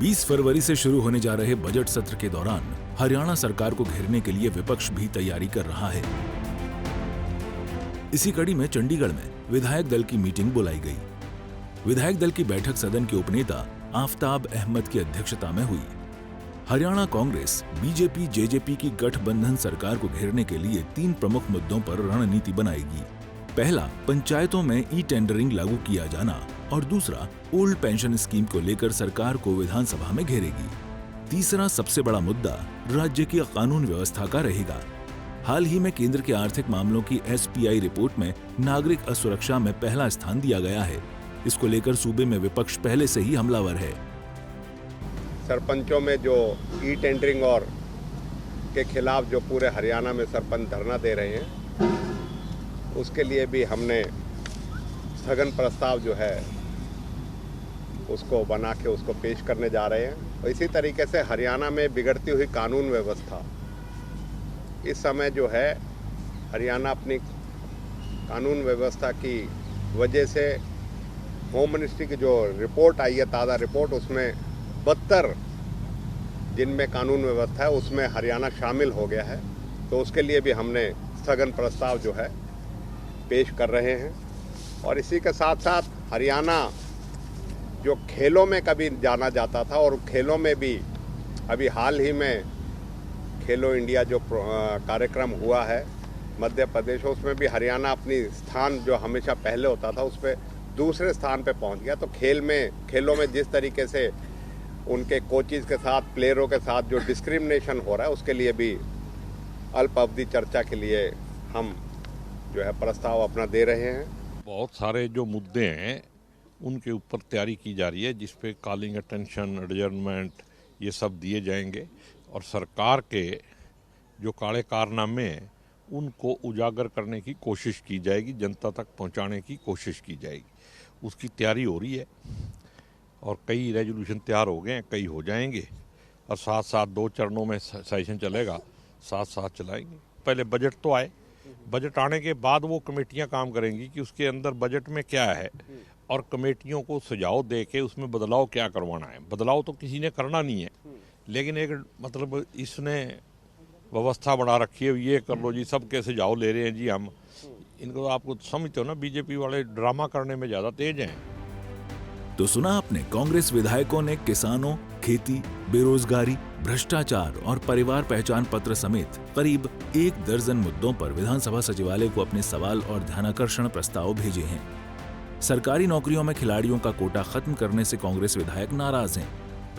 20 फरवरी से शुरू होने जा रहे बजट सत्र के दौरान हरियाणा सरकार को घेरने के लिए विपक्ष भी तैयारी कर रहा है। इसी कड़ी में चंडीगढ़ में विधायक दल की मीटिंग बुलाई गई। विधायक दल की बैठक सदन के उपनेता आफ्ताब अहमद की अध्यक्षता में हुई। हरियाणा कांग्रेस बीजेपी जेजेपी की गठबंधन सरकार को घेरने के लिए 3 प्रमुख मुद्दों पर रणनीति बनाएगी। पहला, पंचायतों में ई टेंडरिंग लागू किया जाना और दूसरा, ओल्ड पेंशन स्कीम को लेकर सरकार को विधानसभा में घेरेगी। तीसरा सबसे बड़ा मुद्दा राज्य की कानून व्यवस्था का रहेगा। हाल ही में केंद्र के आर्थिक मामलों की SPI रिपोर्ट में नागरिक असुरक्षा में पहला स्थान दिया गया है। इसको लेकर सूबे में विपक्ष पहले से ही हमलावर है। सरपंचों में जो ई टेंडरिंग और के खिलाफ जो पूरे हरियाणा में सरपंच धरना दे रहे हैं, उसके लिए भी हमने स्थगन प्रस्ताव जो है उसको बना के उसको पेश करने जा रहे हैं। और इसी तरीके से हरियाणा में बिगड़ती हुई कानून व्यवस्था, इस समय जो है हरियाणा अपनी कानून व्यवस्था की वजह से होम मिनिस्ट्री की जो रिपोर्ट आई है, ताज़ा रिपोर्ट, उसमें 72 जिनमें कानून व्यवस्था है उसमें हरियाणा शामिल हो गया है। तो उसके लिए भी हमने स्थगन प्रस्ताव जो है पेश कर रहे हैं। और इसी के साथ साथ हरियाणा जो खेलों में कभी जाना जाता था और खेलों में भी अभी हाल ही में खेलो इंडिया जो कार्यक्रम हुआ है मध्य प्रदेश, उसमें भी हरियाणा अपनी स्थान जो हमेशा पहले होता था उस पर दूसरे स्थान पे पहुंच गया। तो खेलों में जिस तरीके से उनके कोचिज के साथ, प्लेयरों के साथ जो डिस्क्रिमिनेशन हो रहा है, उसके लिए भी अल्प अवधि चर्चा के लिए हम जो है प्रस्ताव अपना दे रहे हैं। बहुत सारे जो मुद्दे हैं उनके ऊपर तैयारी की जा रही है, जिस पे कॉलिंग अटेंशन, एडजर्नमेंट, ये सब दिए जाएंगे और सरकार के जो काले कारनामे हैं उनको उजागर करने की कोशिश की जाएगी, जनता तक पहुंचाने की कोशिश की जाएगी। उसकी तैयारी हो रही है और कई रेजोल्यूशन तैयार हो गए हैं, कई हो जाएंगे और साथ साथ 2 चरणों में सेशन चलेगा, साथ साथ चलाएंगे। पहले बजट तो आए, बजट आने के बाद वो कमेटियां काम करेंगी कि उसके अंदर बजट में क्या है और कमेटियों को सुझाव दे के उसमें बदलाव क्या करवाना है। बदलाव तो किसी ने करना नहीं है, लेकिन एक मतलब इसने व्यवस्था बना रखी है, ये कर लो जी, सबके सुझाव ले रहे हैं जी हम। इनको आपको समझते हो ना, बीजेपी वाले ड्रामा करने में ज्यादा तेज हैं। तो सुना आपने, कांग्रेस विधायकों ने किसानों, खेती, बेरोजगारी, भ्रष्टाचार और परिवार पहचान पत्र समेत करीब 1 दर्जन मुद्दों पर विधानसभा सचिवालय को अपने सवाल और ध्यानाकर्षण प्रस्ताव भेजे हैं। सरकारी नौकरियों में खिलाड़ियों का कोटा खत्म करने से कांग्रेस विधायक नाराज हैं।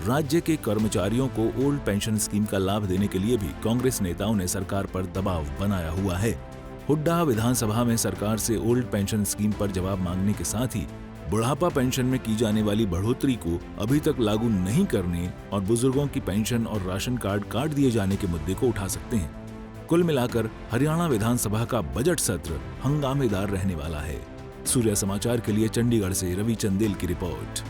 राज्य के कर्मचारियों को ओल्ड पेंशन स्कीम का लाभ देने के लिए भी कांग्रेस नेताओं ने सरकार पर दबाव बनाया हुआ है। हुड्डा विधानसभा में सरकार से ओल्ड पेंशन स्कीम पर जवाब मांगने के साथ ही बुढ़ापा पेंशन में की जाने वाली बढ़ोतरी को अभी तक लागू नहीं करने और बुजुर्गों की पेंशन और राशन कार्ड काट दिए जाने के मुद्दे को उठा सकते हैं। कुल मिलाकर हरियाणा विधानसभा का बजट सत्र हंगामेदार रहने वाला है। सूर्य समाचार के लिए चंडीगढ़ से रवि चंदेल की रिपोर्ट।